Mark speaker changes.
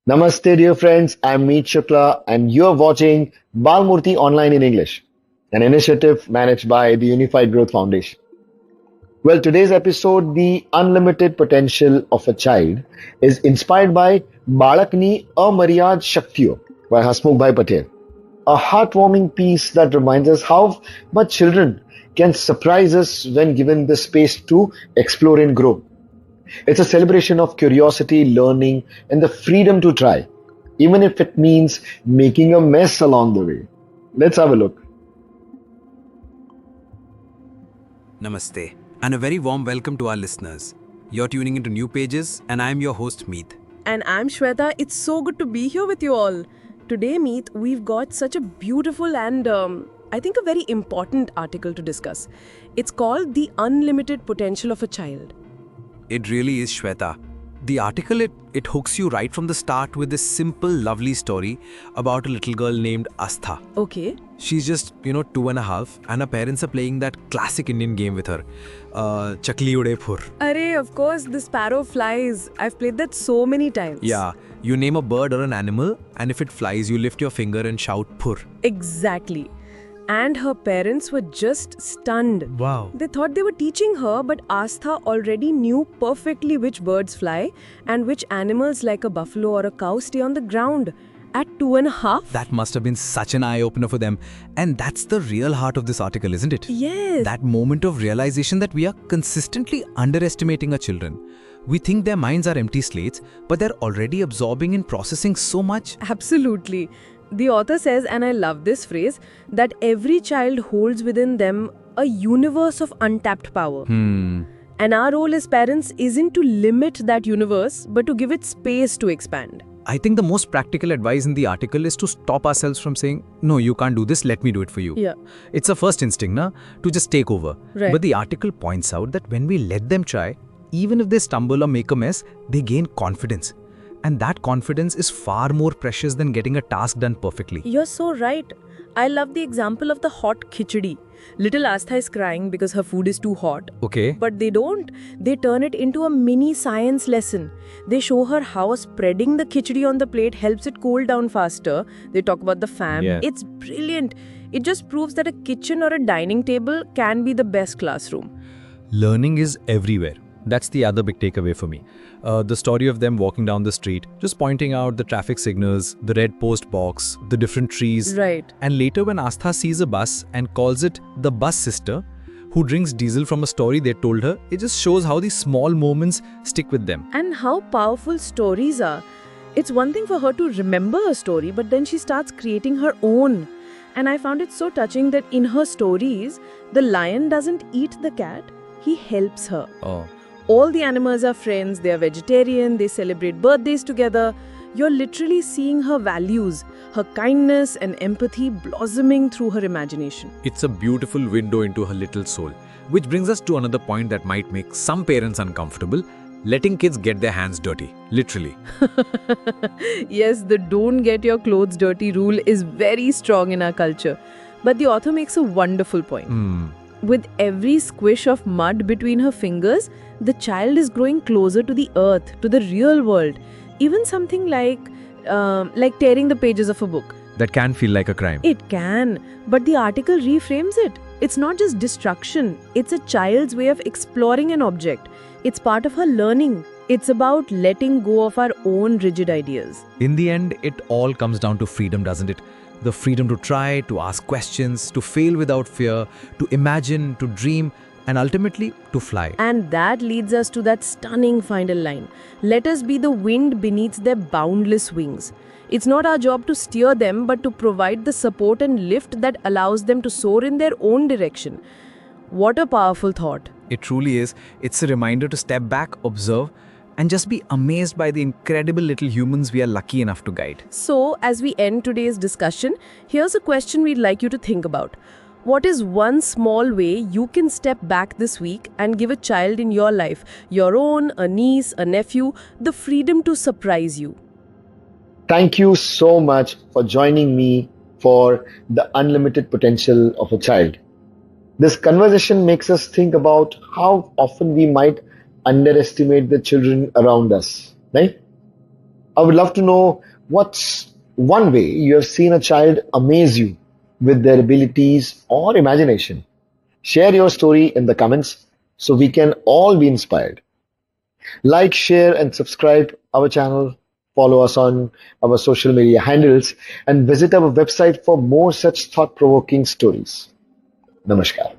Speaker 1: Namaste, dear friends. I'm Meet Shukla, and you're watching Balmurti Online in English, an initiative managed by the Unified Growth Foundation. Well, today's episode, The Unlimited Potential of a Child, is inspired by Balakni Amaryad Shaktiyo by Hasmukh Bhai Patel, a heartwarming piece that reminds us how much children can surprise us when given the space to explore and grow. It's a celebration of curiosity, learning, and the freedom to try, even if it means making a mess along the way. Let's have a look.
Speaker 2: Namaste, and a very warm welcome to our listeners. You're tuning into New Pages, and I'm your host, Meet.
Speaker 3: And I'm Shweta. It's so good to be here with you all. Today, Meet, we've got such a beautiful and I think a very important article to discuss. It's called The Unlimited Potential of a Child.
Speaker 2: It really is, Shweta. The article, it hooks you right from the start with this simple, lovely story about a little girl named Aastha.
Speaker 3: Okay.
Speaker 2: She's just, 2.5, and her parents are playing that classic Indian game with her. Chakli ude phur.
Speaker 3: Array, of course, the sparrow flies. I've played that so many times.
Speaker 2: Yeah, you name a bird or an animal, and if it flies, you lift your finger and shout phur.
Speaker 3: Exactly. And her parents were just stunned.
Speaker 2: Wow.
Speaker 3: They thought they were teaching her, but Aastha already knew perfectly which birds fly and which animals like a buffalo or a cow stay on the ground. At 2.5?
Speaker 2: That must have been such an eye-opener for them. And that's the real heart of this article, isn't it?
Speaker 3: Yes.
Speaker 2: That moment of realization that we are consistently underestimating our children. We think their minds are empty slates, but they're already absorbing and processing so much.
Speaker 3: Absolutely. The author says, and I love this phrase, that every child holds within them a universe of untapped power. And our role as parents isn't to limit that universe, but to give it space to expand.
Speaker 2: I think the most practical advice in the article is to stop ourselves from saying, no, you can't do this, let me do it for you.
Speaker 3: Yeah.
Speaker 2: It's a first instinct, to just take over.
Speaker 3: Right.
Speaker 2: But the article points out that when we let them try, even if they stumble or make a mess, they gain confidence. And that confidence is far more precious than getting a task done perfectly.
Speaker 3: You're so right. I love the example of the hot khichdi. Little Aastha is crying because her food is too hot.
Speaker 2: Okay.
Speaker 3: But they don't. They turn it into a mini science lesson. They show her how spreading the khichdi on the plate helps it cool down faster. They talk about the fam.
Speaker 2: Yeah.
Speaker 3: It's brilliant. It just proves that a kitchen or a dining table can be the best classroom.
Speaker 2: Learning is everywhere. That's the other big takeaway for me. The story of them walking down the street, just pointing out the traffic signals, the red post box, the different trees.
Speaker 3: Right.
Speaker 2: And later when Aastha sees a bus and calls it the bus sister, who drinks diesel from a story they told her, it just shows how these small moments stick with them.
Speaker 3: And how powerful stories are. It's one thing for her to remember a story, but then she starts creating her own. And I found it so touching that in her stories, the lion doesn't eat the cat, he helps her.
Speaker 2: Oh.
Speaker 3: All the animals are friends, they are vegetarian, they celebrate birthdays together. You're literally seeing her values, her kindness and empathy blossoming through her imagination.
Speaker 2: It's a beautiful window into her little soul. Which brings us to another point that might make some parents uncomfortable. Letting kids get their hands dirty, literally.
Speaker 3: Yes, the don't get your clothes dirty rule is very strong in our culture. But the author makes a wonderful point. With every squish of mud between her fingers, the child is growing closer to the earth, to the real world. Even something like tearing the pages of a book.
Speaker 2: That can feel like a crime.
Speaker 3: It can, but the article reframes it. It's not just destruction, it's a child's way of exploring an object. It's part of her learning. It's about letting go of our own rigid ideas.
Speaker 2: In the end, it all comes down to freedom, doesn't it? The freedom to try, to ask questions, to fail without fear, to imagine, to dream, and ultimately to fly.
Speaker 3: And that leads us to that stunning final line. Let us be the wind beneath their boundless wings. It's not our job to steer them, but to provide the support and lift that allows them to soar in their own direction. What a powerful thought.
Speaker 2: It truly is. It's a reminder to step back, observe, and just be amazed by the incredible little humans we are lucky enough to guide.
Speaker 3: So, as we end today's discussion, here's a question we'd like you to think about. What is one small way you can step back this week and give a child in your life, your own, a niece, a nephew, the freedom to surprise you?
Speaker 1: Thank you so much for joining me for the unlimited potential of a child. This conversation makes us think about how often we might underestimate the children around us, right? I would love to know what's one way you have seen a child amaze you with their abilities or imagination. Share your story in the comments so we can all be inspired. Like, share, and subscribe our channel. Follow us on our social media handles and visit our website for more such thought-provoking stories. Namaskar.